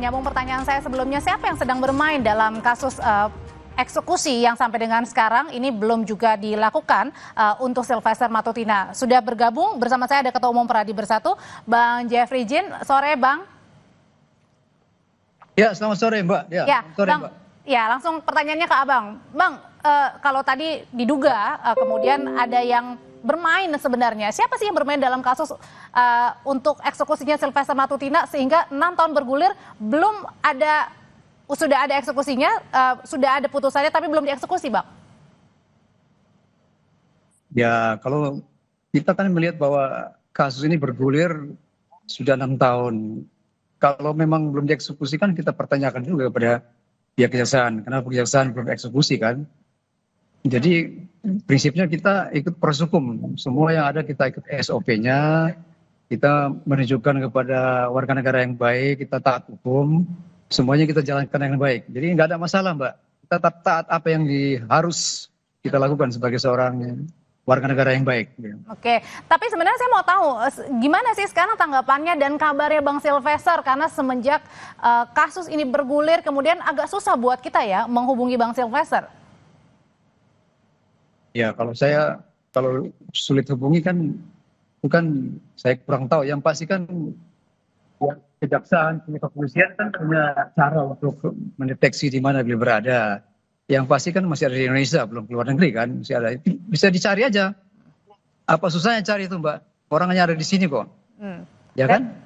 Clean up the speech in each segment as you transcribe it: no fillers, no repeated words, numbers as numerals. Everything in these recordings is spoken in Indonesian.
menyambung pertanyaan saya sebelumnya, siapa yang sedang bermain dalam kasus eksekusi yang sampai dengan sekarang ini belum juga dilakukan untuk Sylvester Matutina? Sudah bergabung bersama saya ada Ketua Umum Peradi Bersatu, Bang Jeffrey Jin. Sore, Bang. Ya, selamat sore, Mbak. Ya, sore, Bang. Mbak. Ya, langsung pertanyaannya ke Abang. Bang, kalau tadi diduga kemudian ada yang bermain sebenarnya. Siapa sih yang bermain dalam kasus untuk eksekusinya Sylvester Matutina sehingga 6 tahun bergulir sudah ada eksekusinya, sudah ada putusannya tapi belum dieksekusi, Bang? Ya, kalau kita kan melihat bahwa kasus ini bergulir sudah 6 tahun. Kalau memang belum dieksekusi kan kita pertanyakan juga kepada pihak kejaksaan. Kenapa kejaksaan belum eksekusi kan? Jadi prinsipnya kita ikut proses hukum. Semua yang ada kita ikut SOP-nya. Kita menunjukkan kepada warga negara yang baik, kita taat hukum. Semuanya kita jalankan dengan baik. Jadi nggak ada masalah, Mbak. Kita taat apa yang harus kita lakukan sebagai seorang warga negara yang baik. Oke, tapi sebenarnya saya mau tahu gimana sih sekarang tanggapannya dan kabarnya Bang Sylvester, karena semenjak kasus ini bergulir kemudian agak susah buat kita ya menghubungi Bang Sylvester. Ya, kalau sulit hubungi kan bukan saya kurang tahu. Yang pasti kan ya, kejaksaan, kepolisian kan punya cara untuk mendeteksi di mana beliau berada. Yang pasti kan masih ada di Indonesia, belum keluar negeri kan, masih ada. Bisa dicari aja. Apa susahnya cari itu, Mbak? Orang hanya ada di sini kok. Ya kan?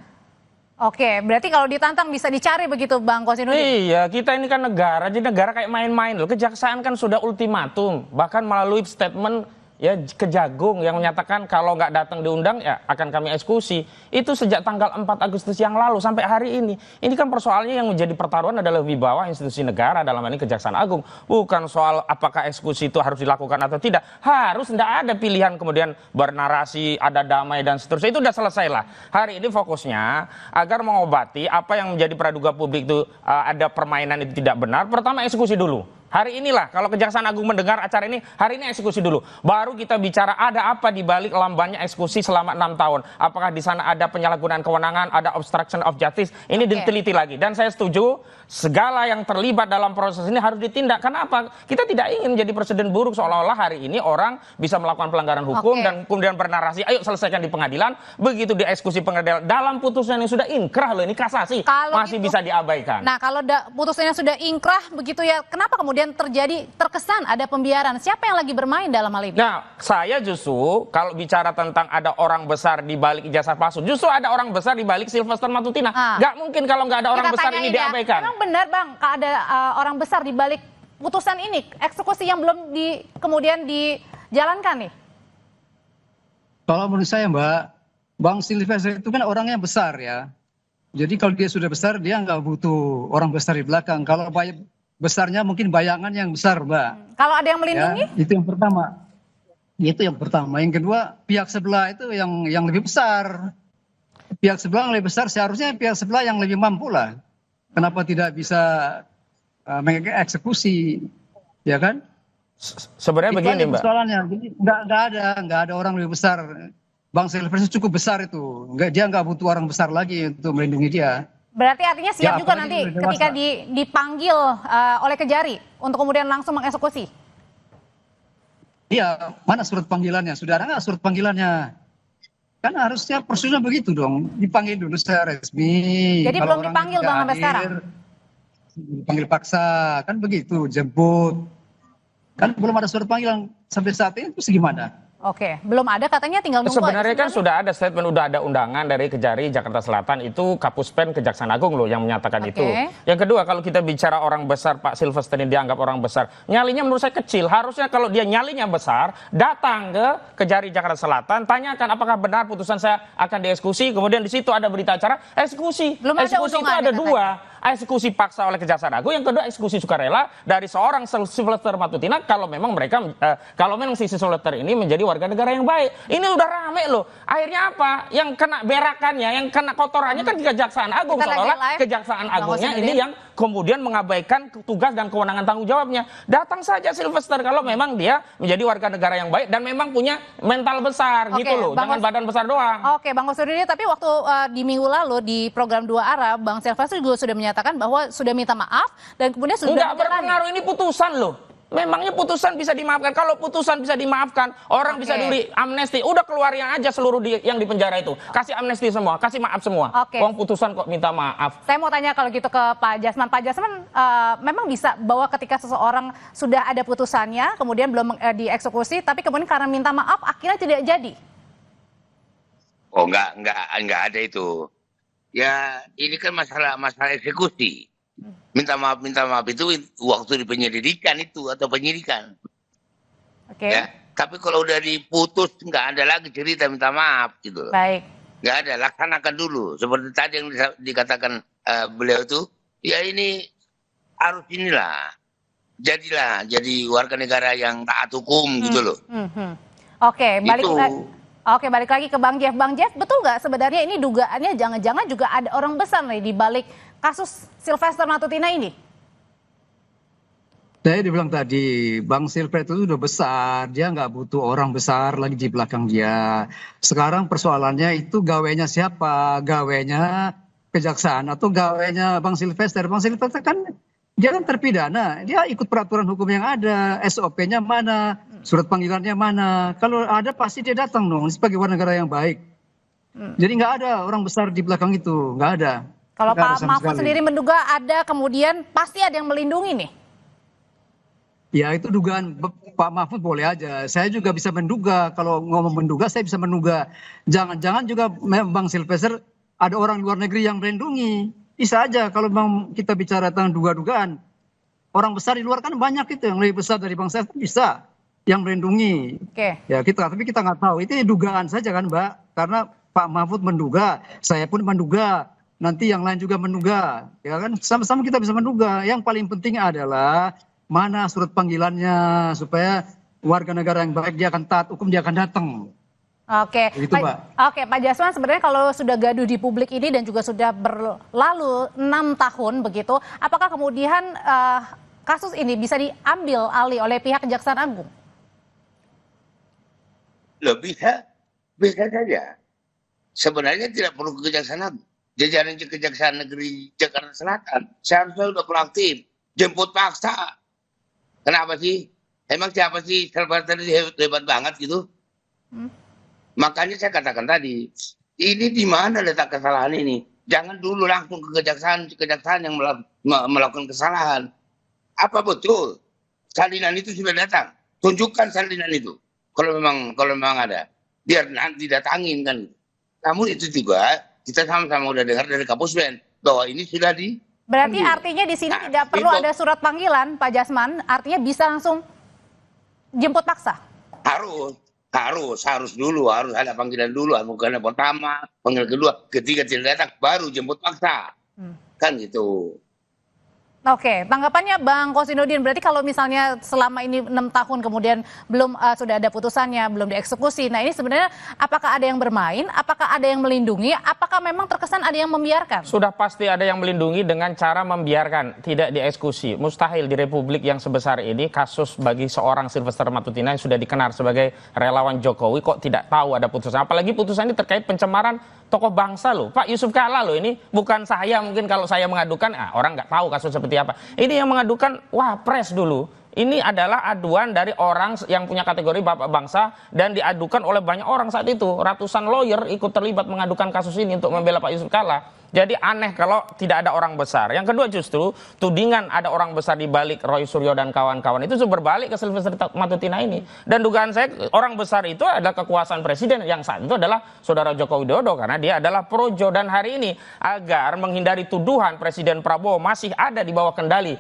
Oke, berarti kalau ditantang bisa dicari begitu, Bang Kosinudin? Iya, kita ini kan negara, jadi negara kayak main-main loh. Kejaksaan kan sudah ultimatum, bahkan melalui statement ya Kejagung yang menyatakan kalau nggak datang diundang ya akan kami eksekusi. Itu sejak tanggal 4 Agustus yang lalu sampai hari ini. Ini kan persoalannya yang menjadi pertaruhan adalah wibawa institusi negara, dalam hal ini Kejaksaan Agung. Bukan soal apakah eksekusi itu harus dilakukan atau tidak. Harus, tidak ada pilihan kemudian bernarasi, ada damai dan seterusnya. Itu udah selesai lah. Hari ini fokusnya agar mengobati apa yang menjadi praduga publik itu ada permainan itu tidak benar. Pertama eksekusi dulu. Hari inilah kalau Kejaksaan Agung mendengar acara ini, hari ini eksekusi dulu. Baru kita bicara ada apa di balik lambannya eksekusi selama 6 tahun. Apakah di sana ada penyalahgunaan kewenangan, ada obstruction of justice. Ini diteliti lagi. Dan saya setuju segala yang terlibat dalam proses ini harus ditindak. Kenapa? Kita tidak ingin menjadi presiden buruk seolah-olah hari ini orang bisa melakukan pelanggaran hukum dan kemudian bernarasi, ayo selesaikan di pengadilan. Begitu dieksekusi pengadilan dalam putusan yang sudah inkrah loh, ini kasasi. Kalau masih bisa diabaikan. Nah, kalau putusannya sudah inkrah begitu ya, kenapa kemudian terkesan ada pembiaran? Siapa yang lagi bermain dalam hal ini? Nah, saya justru kalau bicara tentang ada orang besar di balik ijazah palsu, justru ada orang besar di balik Sylvester Matutina. Nggak mungkin kalau nggak ada orang besar ini diabaikan. Emang benar, Bang, ada orang besar di balik putusan ini, eksekusi yang belum kemudian dijalankan nih? Kalau menurut saya, Mbak, Bang Sylvester itu kan orangnya besar ya. Jadi kalau dia sudah besar, dia nggak butuh orang besar di belakang. Kalau besarnya mungkin bayangan yang besar, Mbak. Kalau ada yang melindungi? Ya, itu yang pertama. Yang kedua, pihak sebelah itu yang lebih besar. Pihak sebelah yang lebih besar, seharusnya pihak sebelah yang lebih mampu lah. Kenapa tidak bisa mengeksekusi, ya kan? Sebenarnya begini, Mbak. Jadi nggak ada orang lebih besar. Bang Sylvester cukup besar itu. Dia nggak butuh orang besar lagi untuk melindungi dia. Berarti artinya siap juga nanti ketika dipanggil oleh Kejari untuk kemudian langsung mengeksekusi? Iya, mana surat panggilannya? Sudah ada nggak surat panggilannya? Kan harusnya prosedurnya begitu dong, dipanggil dulu secara resmi. Jadi belum dipanggil, Bang, sampai sekarang? Dipanggil paksa, kan begitu, jemput. Kan belum ada surat panggilan sampai saat ini, terus gimana? Oke, belum ada, katanya tinggal nunggu. Sebenarnya kan sudah ada statement, udah ada undangan dari Kejari Jakarta Selatan, itu Kapuspen Kejaksaan Agung loh yang menyatakan itu. Yang kedua, kalau kita bicara orang besar, Pak Sylvester ini dianggap orang besar, nyalinya menurut saya kecil. Harusnya kalau dia nyalinya besar, datang ke Kejari Jakarta Selatan, tanyakan apakah benar putusan saya akan dieksekusi, kemudian di situ ada berita acara eksekusi. Belum eksekusi itu ada dua. Eksekusi paksa oleh Kejaksaan Agung, yang kedua eksekusi sukarela dari seorang Sylvester Matutina kalau memang si Sylvester ini menjadi warga negara yang baik. Ini udah rame loh. Akhirnya apa? Yang kena berakannya, yang kena kotorannya kan Kejaksaan Agung. Seolah-olah Kejaksaan Agungnya ini yang kemudian mengabaikan tugas dan kewenangan tanggung jawabnya. Datang saja Sylvester kalau memang dia menjadi warga negara yang baik dan memang punya mental besar gitu loh, jangan badan besar doang. Oke, Bang Husnudin, tapi waktu di minggu lalu di program Dua Arah, Bang Sylvester juga sudah menyatakan bahwa sudah minta maaf dan kemudian sudah Enggak berpengaruh, ini putusan loh. Memangnya putusan bisa dimaafkan? Kalau putusan bisa dimaafkan, orang bisa diberi amnesti. Udah keluarin aja seluruh yang di penjara itu. Kasih amnesti semua, kasih maaf semua. Wong putusan kok minta maaf. Saya mau tanya kalau gitu ke Pak Jasman. Pak Jasman, memang bisa bahwa ketika seseorang sudah ada putusannya, kemudian belum dieksekusi, tapi kemudian karena minta maaf akhirnya tidak jadi? Oh, enggak ada itu. Ya, ini kan masalah eksekusi. Minta maaf itu waktu di penyelidikan itu atau penyidikan. Ya, tapi kalau udah diputus nggak ada lagi cerita minta maaf gitu. Baik. Nggak ada, laksanakan dulu. Seperti tadi yang dikatakan beliau itu, ya ini harus inilah. Jadi warga negara yang taat hukum gitu loh. Oke, balik lagi ke Bang Jeff. Bang Jeff, betul nggak sebenarnya ini dugaannya jangan-jangan juga ada orang besar nih di balik kasus Sylvester Matutina ini? Saya dibilang tadi, Bang Sylvester itu udah besar, dia nggak butuh orang besar lagi di belakang dia. Sekarang persoalannya itu gawainya siapa? Gawainya kejaksaan atau gawainya Bang Sylvester? Bang Sylvester kan dia kan terpidana, dia ikut peraturan hukum yang ada, SOP-nya mana, surat panggilannya mana. Kalau ada pasti dia datang dong sebagai warga negara yang baik. Jadi nggak ada orang besar di belakang itu, nggak ada. Kalau Pak Mahfud sendiri menduga ada, kemudian pasti ada yang melindungi nih. Ya itu dugaan Pak Mahfud boleh aja. Saya juga bisa menduga, kalau ngomong menduga saya bisa menduga. Jangan-jangan juga Bang Sylvester ada orang luar negeri yang melindungi. Bisa aja kalau memang kita bicara tentang duga-dugaan. Orang besar di luar kan banyak itu yang lebih besar dari Bang Sylvester bisa yang melindungi. Ya tapi kita nggak tahu. Itu dugaan saja kan Mbak. Karena Pak Mahfud menduga, saya pun menduga. Nanti yang lain juga menduga, ya kan? Sama-sama kita bisa menduga. Yang paling penting adalah mana surat panggilannya supaya warga negara yang baik dia akan taat hukum, dia akan datang. Oke, itu, Mbak. Oke, Pak Jasman, sebenarnya kalau sudah gaduh di publik ini dan juga sudah berlalu 6 tahun begitu, apakah kemudian kasus ini bisa diambil alih oleh pihak Kejaksaan Agung? Bisa saja. Sebenarnya tidak perlu ke Kejaksaan Agung. Jajaran Kejaksaan Negeri Jakarta Selatan seharusnya sudah proaktif, jemput paksa. Kenapa sih? Emang siapa sih Sylvester hebat banget gitu? Makanya saya katakan tadi, ini di mana letak kesalahan ini? Jangan dulu langsung ke kejaksaan yang melakukan kesalahan. Apa betul salinan itu sudah datang? Tunjukkan salinan itu. Kalau memang ada, biar nanti datangin kan. Namun itu juga kita sama-sama udah dengar dari Kapuspen bahwa ini sudah Berarti artinya di sini tidak perlu ada surat panggilan, Pak Jasman. Artinya bisa langsung jemput paksa. Harus dulu, harus ada panggilan dulu. Bukan pertama, panggilan kedua, ketiga tidak datang, baru jemput paksa. Kan gitu. Oke, tanggapannya Bang Kosinudin, berarti kalau misalnya selama ini 6 tahun kemudian belum sudah ada putusannya, belum dieksekusi. Nah ini sebenarnya apakah ada yang bermain, apakah ada yang melindungi, apakah memang terkesan ada yang membiarkan? Sudah pasti ada yang melindungi dengan cara membiarkan, tidak dieksekusi. Mustahil di republik yang sebesar ini kasus bagi seorang Sylvester Matutina yang sudah dikenal sebagai relawan Jokowi kok tidak tahu ada putusan. Apalagi putusan ini terkait pencemaran tokoh bangsa loh. Pak Yusuf Kalla loh, ini bukan saya, mungkin kalau saya mengadukan, orang nggak tahu kasus seperti apa. Ini yang mengadukan Wapres dulu. Ini adalah aduan dari orang yang punya kategori bapak bangsa dan diadukan oleh banyak orang saat itu. Ratusan lawyer ikut terlibat mengadukan kasus ini untuk membela Pak Yusuf Kalla. Jadi aneh kalau tidak ada orang besar. Yang kedua justru tudingan ada orang besar di balik Roy Suryo dan kawan-kawan itu berbalik ke Sylvester Matutina ini. Dan dugaan saya orang besar itu adalah kekuasaan presiden yang saat itu adalah Saudara Joko Widodo karena dia adalah projo. Dan hari ini agar menghindari tuduhan Presiden Prabowo masih ada di bawah kendali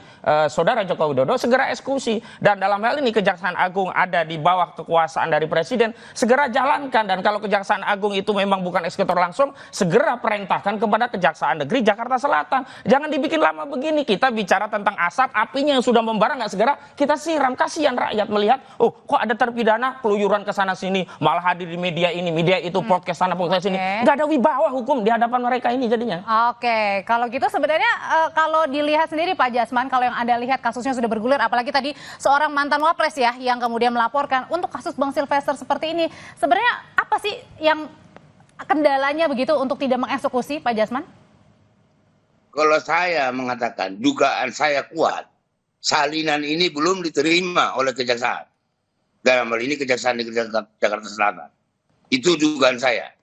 Saudara Joko Widodo, segera eksekusi. Dan dalam hal ini Kejaksaan Agung ada di bawah kekuasaan dari presiden, segera jalankan. Dan kalau Kejaksaan Agung itu memang bukan eksekutor langsung, segera perintahkan kepada Kejaksaan Negeri Jakarta Selatan. Jangan dibikin lama begini. Kita bicara tentang asap, apinya yang sudah membara nggak segera kita siram. Kasihan rakyat melihat, oh kok ada terpidana keluyuran ke sana sini, malah hadir di media ini, media itu, podcast sana, podcast sini. Nggak ada wibawa hukum di hadapan mereka ini jadinya. Oke, kalau gitu sebenarnya kalau dilihat sendiri Pak Jasman, kalau yang Anda lihat kasusnya sudah bergulir, apalagi tadi seorang mantan wapres ya yang kemudian melaporkan untuk kasus Bang Silvester seperti ini, sebenarnya apa sih yang kendalanya begitu untuk tidak mengeksekusi, Pak Jasman? Kalau saya mengatakan dugaan saya kuat, salinan ini belum diterima oleh kejaksaan. Dalam hal ini Kejaksaan Negeri Jakarta Selatan. Itu dugaan saya.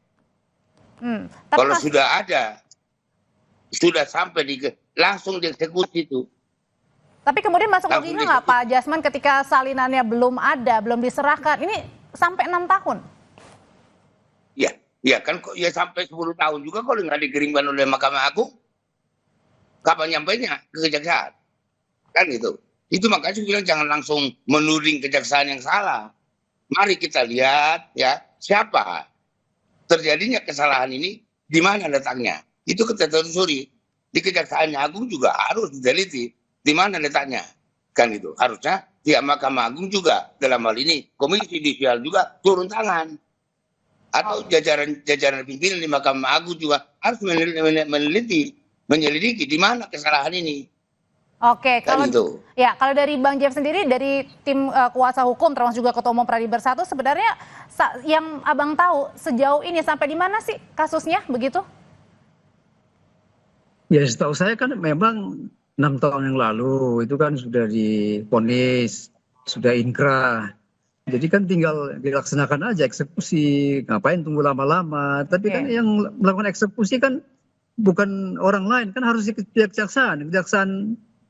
Kalau sudah ada, sudah sampai langsung dieksekusi itu. Tapi kemudian masuk logika nggak Pak Jasman ketika salinannya belum ada, belum diserahkan, ini sampai 6 tahun? Ya kan ya sampai 10 tahun juga kalau nggak dikirimkan oleh Mahkamah Agung. Kapan nyampainya ke kejaksaan? Kan gitu. Itu makanya saya bilang jangan langsung menuding kejaksaan yang salah. Mari kita lihat ya siapa terjadinya kesalahan ini, di mana letaknya. Itu kita telusuri. Di Kejaksaan Agung juga harus diteliti di mana letaknya. Kan itu. Harusnya pihak Mahkamah Agung juga dalam hal ini Komisi Yudisial juga turun tangan. Atau jajaran pimpinan di Mahkamah Agung juga harus meneliti, menyelidiki di mana kesalahan ini. Oke, kalau gitu. Ya kalau dari Bang Jeff sendiri, dari tim kuasa hukum termasuk juga Ketua Umum Pradi Bersatu, sebenarnya yang Abang tahu sejauh ini sampai di mana sih kasusnya begitu? Ya setahu saya kan memang 6 tahun yang lalu itu kan sudah divonis, sudah inkrah. Jadi kan tinggal dilaksanakan aja eksekusi, ngapain tunggu lama-lama. Tapi kan yang melakukan eksekusi kan bukan orang lain, kan harus kejaksaan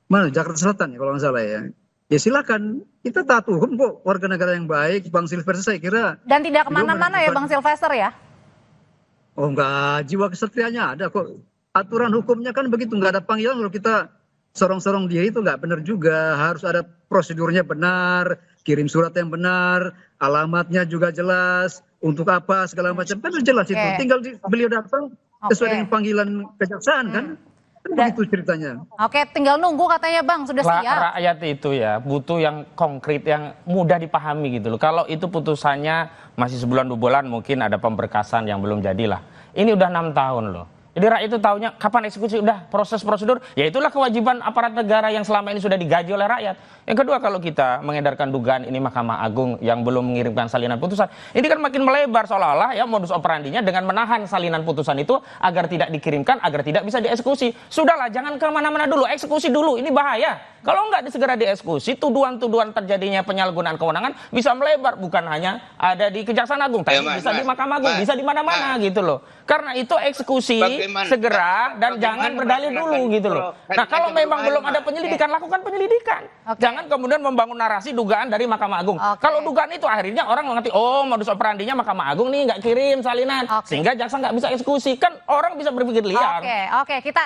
mana Jakarta Selatan ya kalau nggak salah ya. Ya silakan, kita taat hukum kok, warga negara yang baik. Bang Silvester saya kira. Dan tidak kemana-mana ya Bang Silvester ya? Oh enggak, jiwa kesatrianya ada kok. Aturan hukumnya kan begitu, nggak ada panggilan kalau kita sorong-sorong diri itu nggak benar juga. Harus ada prosedurnya benar, kirim surat yang benar, alamatnya juga jelas, untuk apa segala macam kan jelas itu. Tinggal beliau datang sesuai dengan panggilan kejaksaan kan begitu ceritanya. Oke, tinggal nunggu katanya Bang, sudah siap. Rakyat itu ya butuh yang konkret, yang mudah dipahami gitu loh. Kalau itu putusannya masih sebulan 2 bulan mungkin ada pemberkasan yang belum jadilah. Ini udah 6 tahun loh. Jadi rakyat itu tahunya kapan eksekusi, udah proses prosedur, ya itulah kewajiban aparat negara yang selama ini sudah digaji oleh rakyat. Yang kedua, kalau kita mengedarkan dugaan ini Mahkamah Agung yang belum mengirimkan salinan putusan, ini kan makin melebar seolah-olah ya modus operandinya dengan menahan salinan putusan itu agar tidak dikirimkan, agar tidak bisa dieksekusi. Sudahlah, jangan kemana-mana dulu, eksekusi dulu, ini bahaya. Kalau nggak segera dieksekusi, tuduhan-tuduhan terjadinya penyalahgunaan kewenangan bisa melebar, bukan hanya ada di Kejaksaan Agung, tapi bisa di Mahkamah Agung, bisa di mana-mana gitu loh. Karena itu eksekusi segera dan jangan berdalih dulu gitu loh. Nah kalau memang belum ada penyelidikan, lakukan penyelidikan. Jangan kemudian membangun narasi dugaan dari Mahkamah Agung. Kalau dugaan itu akhirnya orang mengerti, oh modus operandinya Mahkamah Agung nih nggak kirim salinan, sehingga jaksa nggak bisa eksekusi. Kan orang bisa berpikir liar. Oke, kita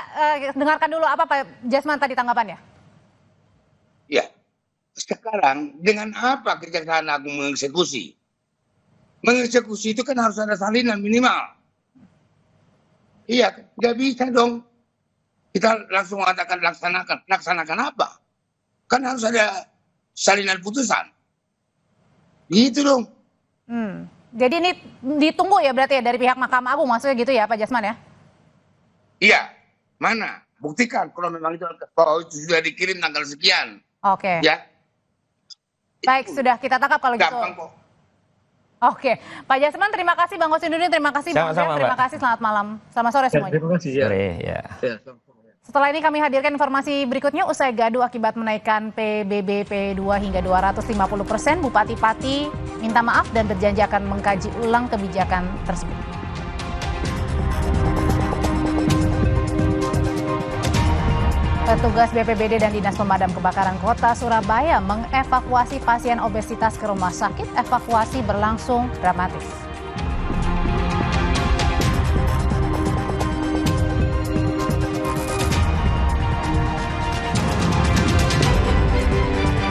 dengarkan dulu apa Pak Jasman tadi tanggapannya. Ya, sekarang dengan apa Kejaksaan Agung mengeksekusi? Mengeksekusi itu kan harus ada salinan minimal. Iya, nggak bisa dong. Kita langsung mengatakan laksanakan. Laksanakan apa? Kan harus ada salinan putusan. Gitu dong. Jadi ini ditunggu ya berarti ya dari pihak Mahkamah Agung, maksudnya gitu ya Pak Jasman ya? Iya. Mana? Buktikan kalau memang itu sudah dikirim tanggal sekian. Oke. Ya. Baik, sudah kita tangkap kalau gitu. Gampang kok. Oke, Pak Jasman terima kasih, Bang Hosinudin terima kasih, Bang Jeff terima kasih, selamat malam, selamat sore semuanya. Terima kasih ya. Setelah ini kami hadirkan informasi berikutnya. Usai gaduh akibat menaikkan PBB P2 hingga 250%, Bupati Pati minta maaf dan berjanji akan mengkaji ulang kebijakan tersebut. Petugas BPBD dan Dinas Pemadam Kebakaran Kota Surabaya mengevakuasi pasien obesitas ke rumah sakit. Evakuasi berlangsung dramatis.